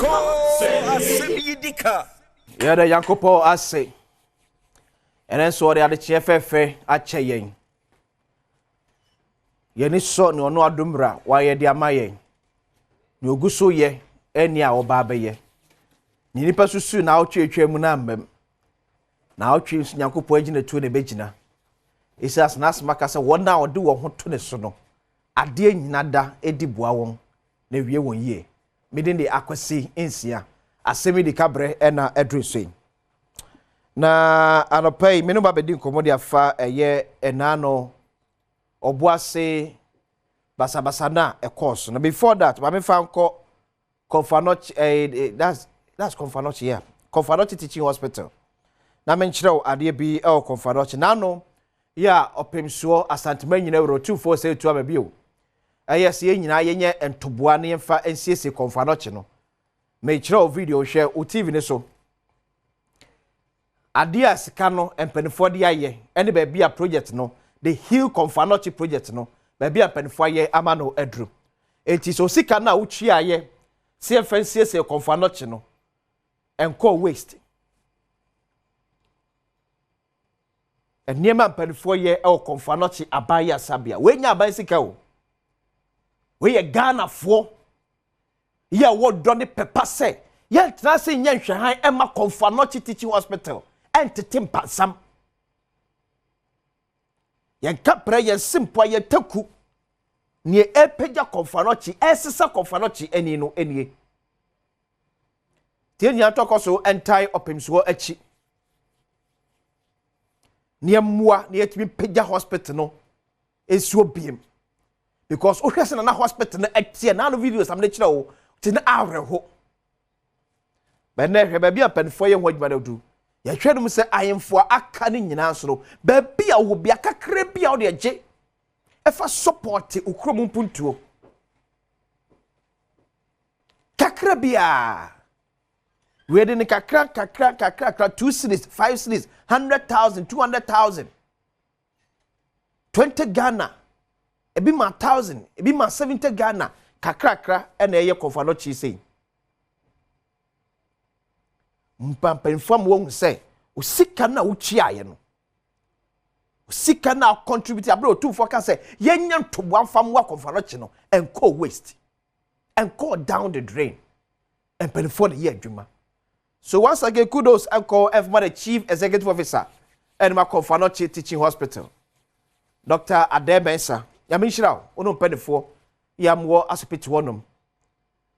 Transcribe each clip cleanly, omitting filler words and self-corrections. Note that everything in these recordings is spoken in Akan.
Asem Yi Di Ka. Yeah, the Yankopo ase. And then so the CFF ache yen. Yeni so no no adumra wa ye de amaye. Ni oguso ye eni a oba be ye. Ni nipa susu na otwetwe mu na mbem. Na otwe Yankopo agina tu ne begina. Isas nas makasa wona ode wo ho to ne so no. Ade nyina da edi boa won na wie won ye. Midin de akwasi ensia. Asem Yi Di Ka bre na edrusui. Na anopai menu ba bedi nkomo dia fa eye enano Obuasi basabasa na e course. Na before that, ma me fa nko Confanoch that's Confanoch here. Confanoch Teaching Hospital. Na me nkyerɛ ade bi e Confanoch. Na no ya opemsuo asantema nyina euro 2472 ababio. Yes ye nyina ye nye entoboa ne mfa ensiesie Confanoch no. Me kyerɛ video share o TV ne so. Adia sika no empenifo de aye ene ba bia project no the Hill Confanoch project no ba bia empenifo aye ama no adru enti so sika na uchi aye se fancy Confanoch no enko waste eniema empenifo ye e Confanoch abaya sabia we nya aban sika o we ye Ghana fo ye wo do ne pepa se ye tna se nya nhwehan e ma Confanoch Teaching Hospital entitim pasam yen kapra yen simple ye taku ne epeja Confanoch esesa Confanoch eni no enie tie nya tokoso entai opemsuo achi ne mua ne yetimi peja hospital no esuo biem because o hwese na hospital na atie na no videos am na kire o ti na awreho be na hwe ba bia penfo ye ho adwuma na du ya hwedum se ayemfo aka ne nyina so no ba bia wo bia kakra bia wo de age efa support ukrom mpuntuo kakra bia we de ne kakra 2 cities 5 cities 100,000 200,000 20 Ghana ebi ma 1000 ebi ma 70 Ghana kakra na eye Confanoch sei mpampenfam wo se usika na uchi aye no usika na contribute abro tu for ka se yenya ntobo amfam wa Confanoch no enko waste enko down the drain empenfo the year adwuma so once again kudos enko the chief executive officer and ma Confanoch Teaching Hospital Dr. Adem Bensa ya menhira ono mpenfo ya mwo asopiti wonom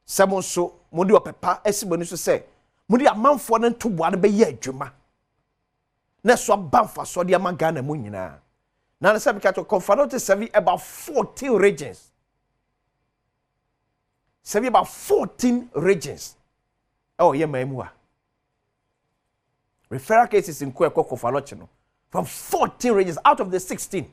semonso modi opepa esiboni so se mudi amanfo ne ntoboa ne be ye adwuma na so banfa so de amagana mu nyina na na sabi ka to Confanoch serve about 14 regions serve about 14 regions oh ye maimua referral cases in Confanoch no from 14 regions out of the 16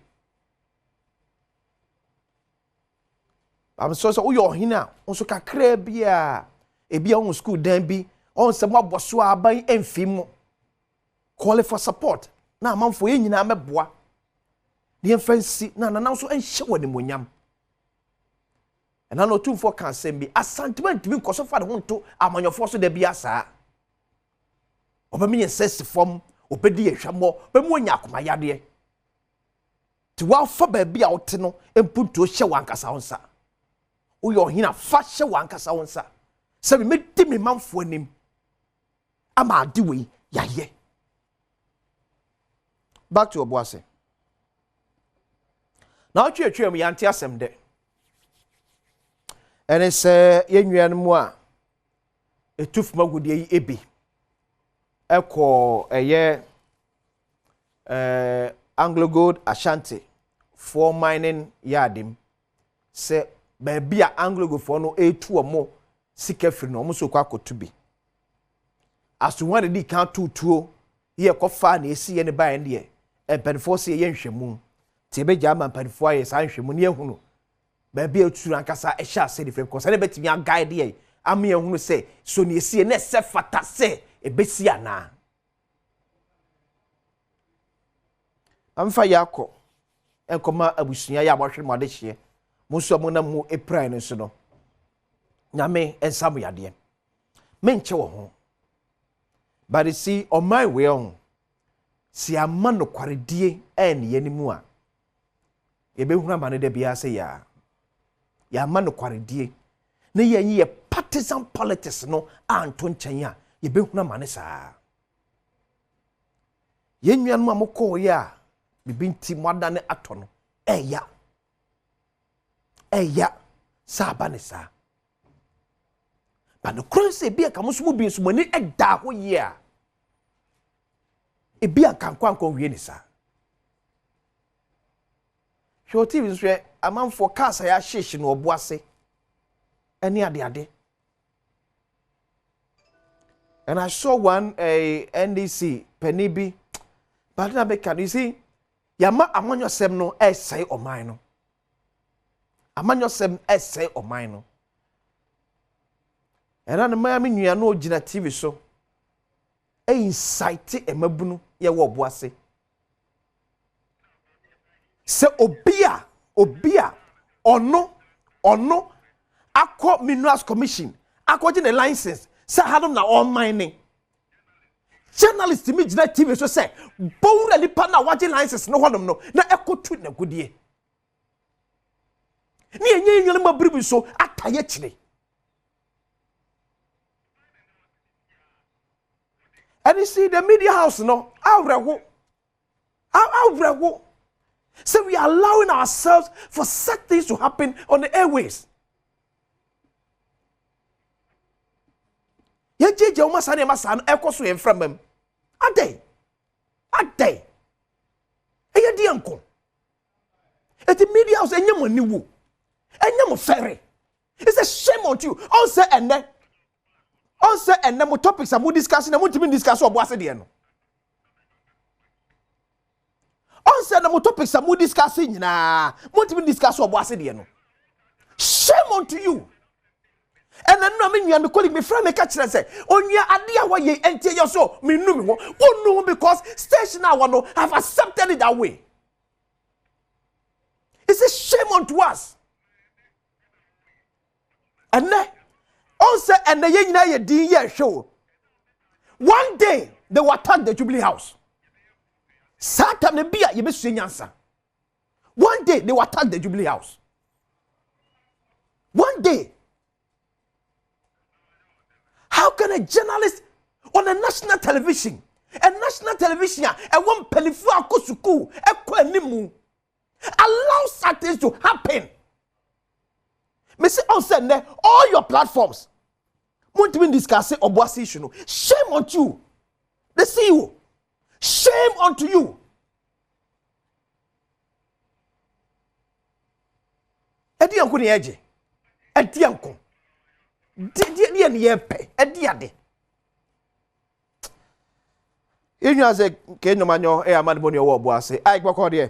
am so uyo hina onso kakra bia ebia on school dan bi on se mo aboso aban emfim call for support na amanfo ye nyina meboa de fancy na na so enhye woni monyam na no tumfo kan sem bi asantment bi nkoso fa de ho nto amanyofo so da bi asa obamenye sesi form obedi ehwamo bemu onya akoma yade ti wa fa ba bi a wote no empunto hye wankasa wonsa uyo hina fa hye wankasa wonsa se me di me manfo anim ama adiwe yaye back to Obuasi na otwetwem yante asem de ene se yenwan mu a etuf magudie yi ebi eko eye AngloGold Ashanti for mining yardim se ba bia AngloGold for no etu omo sika firi no omo so kwa kotubi aso one di kan tutuo ye kofa na esi ye ne ba en de empanfo se ye nhwemu te be jama empanfo aye sa nhwemu ne ehunu ba bia etu ankasa e sha se different because na betimi a guide ye am ye hunu se so ne esi ne se fata se e besi ana amfa yakọ enkoma abusua ya mohwe mo de hye mo so mo na mo epran no so no nyame ensam yade menche wo ho but see on my way on si ama no kwaredie en ye nimu a ye behunu amane da bia se ya ama no kwaredie na ye partisan politics no anto nchen a ye behunu amane saa ye nnuanu amoko ya bibinti mwada ne ato no eya saba ne saa but the currency bia ka musumu bi nsumani eda ho ye a ebia kankwanko wie ne saa show TV so amanfo kasa ya hyehyɛ no Obuasi ene ade and I saw one NDC penibi but na be can you see yama amanyosem no esai oman no amanyosem esai oman no era na Miami nua no ogina TV so incite emabunu ye wo Obuasi se obia ono akọ minerals commission akọ gine license se hadom na all mining journalist mi gina TV so say bowra lipa na waje license no hodom no na ekotu na godie ni enye nyele mabribu so ataye kire and you see the media house no awrewo so we are allowing ourselves for such things to happen on the airways. Ye jeje o masane masane ekoso ye mframam. Adey. Eye di anko. The media house enye mo niwo. Enye mo ferry. It's a shame on you. On say enne mo topics am discussing, am timi discuss Obuasi de no. On say na mo topics am discussing na, mo timi discuss Obuasi de no. Shame on you. And I know me nua me colleague me friend me catch say onya ade a waye entie yo so me nu me wo no because station I want have accepted it that way. It's a shame on to us. And also and the nyina ye din ye show. One day they will attack the Jubilee House. Satan ne bia ye be nyansa. One day they will attack the Jubilee House. One day. How can a journalist on a national television and one pelifu akosuku ekwa allow such things to happen? Me say on send all your platforms won't even discuss Obuasi issue. Shame on you. They see you. Shame unto you. Edi anko ni eje. Edi anko. Die ni yepe. Edi ade. Inyu aze ke nyomanyo amadboni owo Obuasi. Ai gboko de.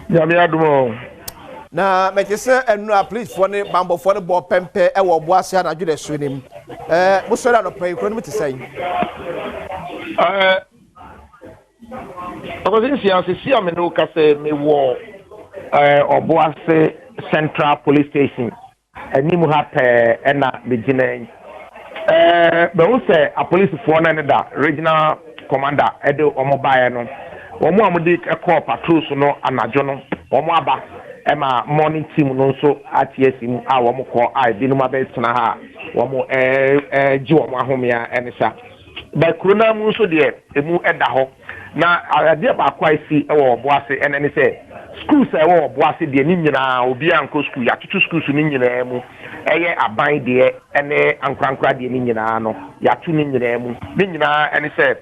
Ya me adumo. Na metese enu a please for ne bambo for ne bo pempe e wo Obuasi anadwo de so nim. Mo so no pay kro no metese. Si am no ka say me wo Obuasi Central Police Station. Eni mu ha pe na begina. Be wo say a police for na da regional commander edo omobaye no. Omo amudi call patrols no anadwo no. Omo aba ema morning team no so atiesim a omo call ai binu ma be tena ha. Omo ji omo ahomia enisa. Ba krona mu so de emu eda ho. Na ade ba kwa isi e wo Obuasi enene say schools e wo Obuasi de ni nyina obi anko school ya tutu schools ni nyina mu eye aban de ene ankrankra de ni nyina no ya tu ni nyina mu ni nyina ene say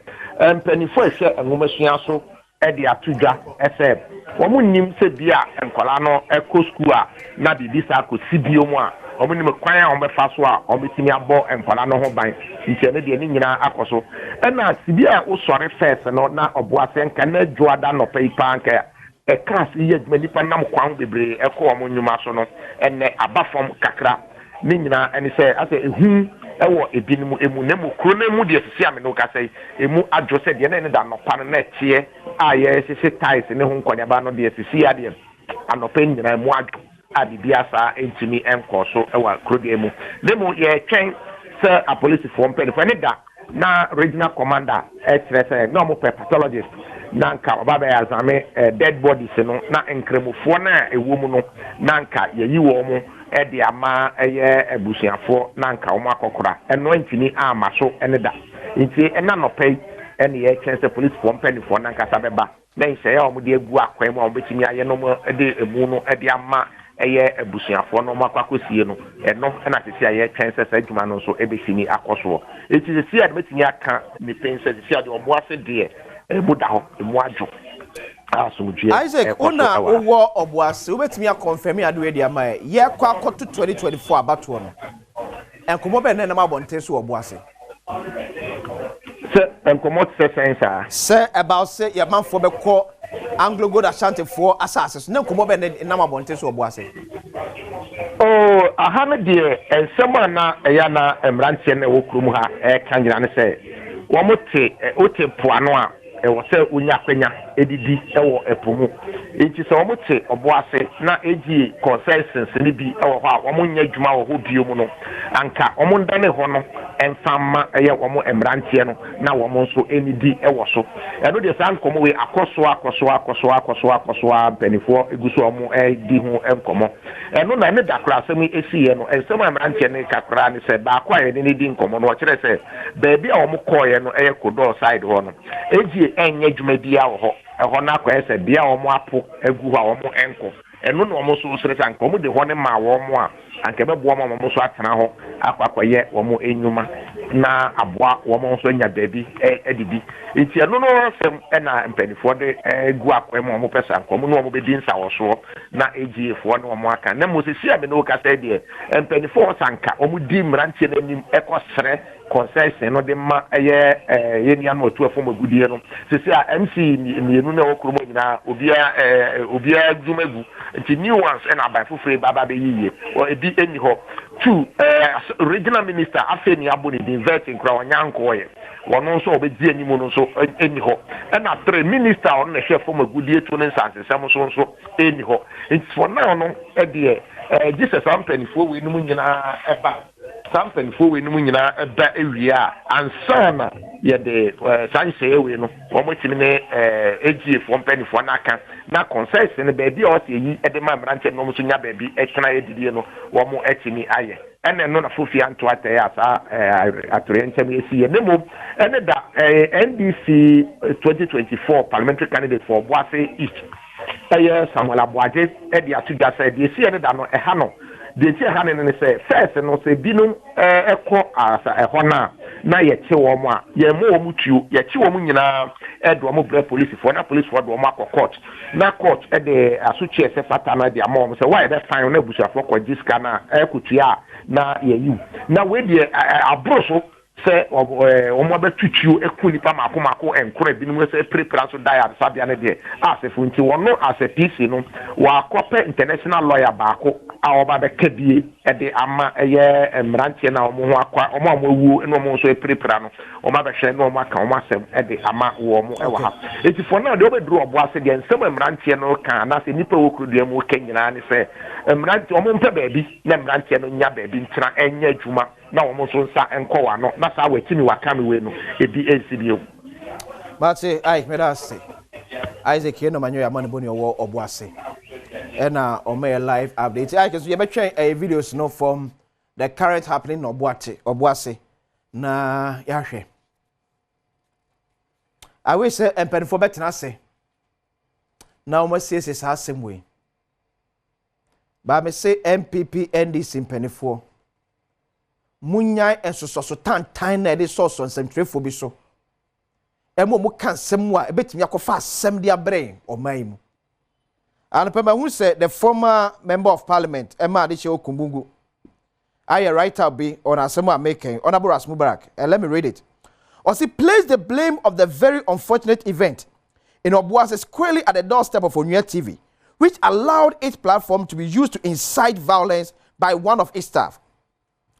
mpanifo ehwe enwomasua so e de atudwa ese wo munnim se bia enkola no eko school a na bibisa ko sibio mu a wo munnim kwan a wo befa so a wo betimi abo enkola no ho ban nti ne de ni nyina akoso ena sibia wo sore first no na Obuasi enka na dwoada no paipa anka e class ye admanipa nam kwan bebre eko wo nyuma so no ene abafom kakra ni nyina ene se ase ehu ewo ebinimu emu na mu kro na mu de sisi ame no ka sei emu adwo se de na ne da no pa na tie a ye sisi ties ne ho nkonyaba no de sisi ade anopa nyina mu adwo adibia sa entimi enko so ewa kro de emu de mu ye twen sir a police form pen for any na regional commander no mo pathologist na nka obaba ya zame dead bodies no na nkremofo na ewo mu no na nka yeyi wo mu e de ama eye ebusuafo na nka wo makokora eno ntini ama so ene da nti ena no pay ene ye chance police form pen for na nka sabeba na nse ya wo de egu akwan mu obetimi aye no mo de emu no e de ama eye ebusuafo no makwakosie no eno na tesi aye chance sa adwuma no so ebesini akoso eti se sia de betimi aka ni pense se sia de Obuasi de ebuda ho emu adwo Isaac una owo Obuasi obetimi a confirm ya do edi ama ye kwa akoto 2024 abato no enkomo be na mabonte so Obuasi se enkomo se sensa se about say your man for be call AngloGold Ashanti for assassins na enkomo be na mabonte so Obuasi oh ahana de ensema na eya na emrantie na wokrum ha kanjira ne se wo mote ote poano a ewo se unya kwenya edidi ewo epomu enti se wo mote Obuasi na egi concessions ni bi ewo ho a wo munya dwuma wo ho biom no anka wo ndane ho no enfama eye wo mo emrantie no na wo mo nso enidi ewo so eno de san komo we akoso benifo eguso wo mo di ho enkomo eno na ne dakra asem esiye no ensem emrantie ne kakra ne se ba kwa ye ne di nkomo no kire se beebi a wo mo koye no eye kodo side ho no eji enye dwuma bia wo ho eho na kwa ese bia wo mo apo egu ha wo mo enko eno no mo so sere san komo de ho ne ma wo mo a anke be bo mo so atena ho akwakoye wo mo enyuma na aboa wo mo so nya baabi edidi enti eno no sem na mpanifo de egu akwa mo pesa nkomo no mo be di nsa wo so na egiefo no mo aka na mo sisi ame no kasa de mpanifo sanka wo mo di mrantie na nim ekosere concession no de ma yeni anu otu afo magudie no sisi a MC mienu na wokro mo nyina obia dwumegu nti new ones na abai fofre baba be yiye o ebi eni ho two regional minister afeni aboni di inverting kra onyanko ye wono nso obedi enimu no nso eni ho na three minister on na hwefo magudie to ne nsanse sem nso eni ho nti for now no e de Jesus ampanifo we num nyina eba sampanifo we num nyina eba ewia ansana ye de sanse we no wo mo timi ne egiefo ampanifo na aka na concession ne baabi a o se yi e de ma mranche no mo so nya baabi e tena edidie no wo mo etimi aye ene no na fofi anto ataya asa atore ntem esi ye nemo ene da NDC 2024 parliamentary candidate for Obuasi East eye Samuel Aboagye e de atuga sa de esi ene da no eha no de ti eha ne se first no se binum ekọ asa eho na ye che wo mo a ye mo wo mutuo ye che wo mo nyina e do mo bre police for na police for do mo akọ court na court e de asuchi ese fata na de amom se why dey fine na busuafo kwa jiska na ekutua na ye yu na we de abroso se omo betutuo ekuni pa mako enkora binum se prepare so die at sabia ne de asefo nti wono as a PC no wa kope international lawyer baako a oba be kadie e de ama eye mrantie na omo ho akwa omo awu eno omo so prepare no omo be hwe no omo aka omo asem e de ama wo omo e wa ha eti for now de obedru Obuasi de nsem mrantie no kan na se nipa wokru de mu kanyina ne se mrantie omo mpe baabi na mrantie no nya baabi ntira enya adwuma na wo so nsa enkowa no na sa watimi wakame we no ebi ensibio mate ai medase Isaac no manyo ya man boni owo Obuasi ena o me live update I can you be try a videos no from the current happening in Obuasi na ya hwe I wish say empenfo betena se na o ma say sa asem we ba me say MPP NDC empenfo munyai ensoso tantan na de soso nsɛmtrefo bi so emo mu kan sɛm a ebetimi akofa asɛm de abrɛn ɔman mu anapema hu sɛ the former member of parliament Emma Adehye Okumbungu I write up be on asɛm a making honorable Asmu Barak and let me read it or see place the blame of the very unfortunate event in Obuasi squarely at the doorstep of Onua TV which allowed its platform to be used to incite violence by one of its staff.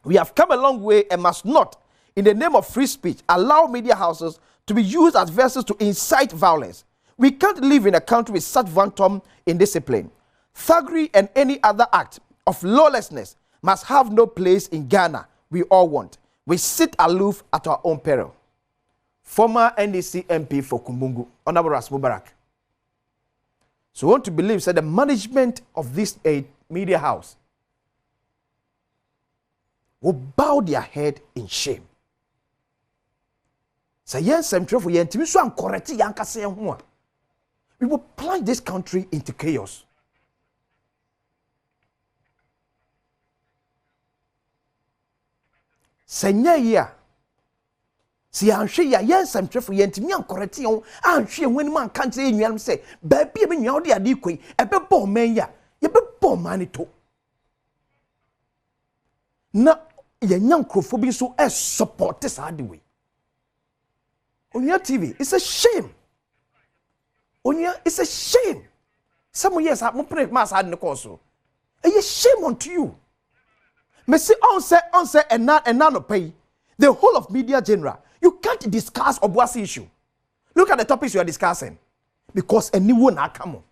We have come a long way and must not, in the name of free speech, allow media houses to be used as vessels to incite violence. We can't live in a country with such wanton indiscipline. Thuggery and any other act of lawlessness must have no place in Ghana. We all want. We sit aloof at our own peril. Former NDC MP for Kumbungu, Honorable Ras Mubarak. So we want to believe that the management of this media house will bow their head in shame. So yes, I'm for you so I'm correct. We will plunge this country into chaos. Senya ya si anhwe ya yes I'm for you ntimi ankorrect you anhwe when man kan tire nnuam say ba bia me nua ode ade koi ebe bo man ya ye be bo man to na ye nyankrofo bi so e support this hard way. Onya TV, it's a shame. Onya, it's a shame. Some years I pray mass had the course. A shame unto you. Me say on say and none pay. The whole of media general. You can't discuss Obuasi issue. Look at the topics you are discussing. Because anyone na come on.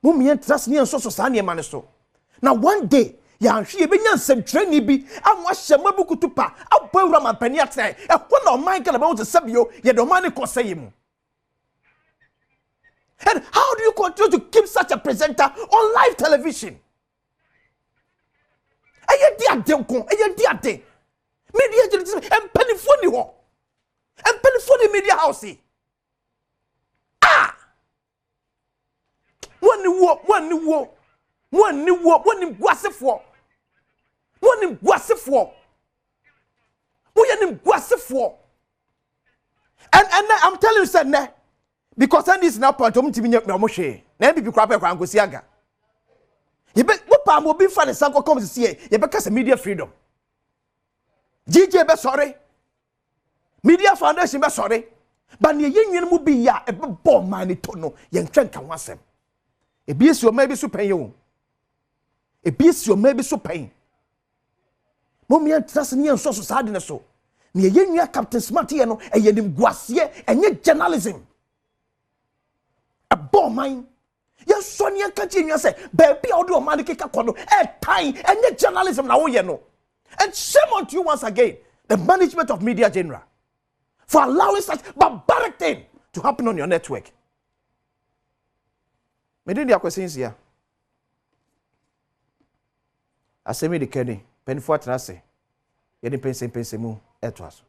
Mummy trust me and so sani man so. Now one day ya hwe be nya nsem trani bi amwa hyema bu kutupa abawura mampani atena e ko na man kana ba wo sebio ye do man ko say mu. And how do you continue to keep such a presenter on live television? Eye di ade ko eye di ade media journalism em penifoni ho em penifoni media house wani guasefo and I'm telling you sir because this is now point timi nya mo hwe na bibi kwa kwa ngosi aga ye be pa mo bi fa ne sanko come see ye be kasa media freedom GJ be sorry media foundation be sorry but ne yenwen mu bi ya e be bo man to no ye ntwenka wasem e bi esi o ma bi so pen yo e bi esi o ma bi so pen mo mi antrase ne enso so saade ne so ne yenwa Captain Smart ye no e ye nim guase enye journalism a bomb mine. Yes, Sonia continue say, baby, I'll do a man kick a corner, time, and yet journalism now, you know. And shame on you once again, the management of Media General, for allowing such barbaric thing to happen on your network. Me didn't questions here. Asem Yi Di Ka, penny for trase, yet in pensing mu etwas.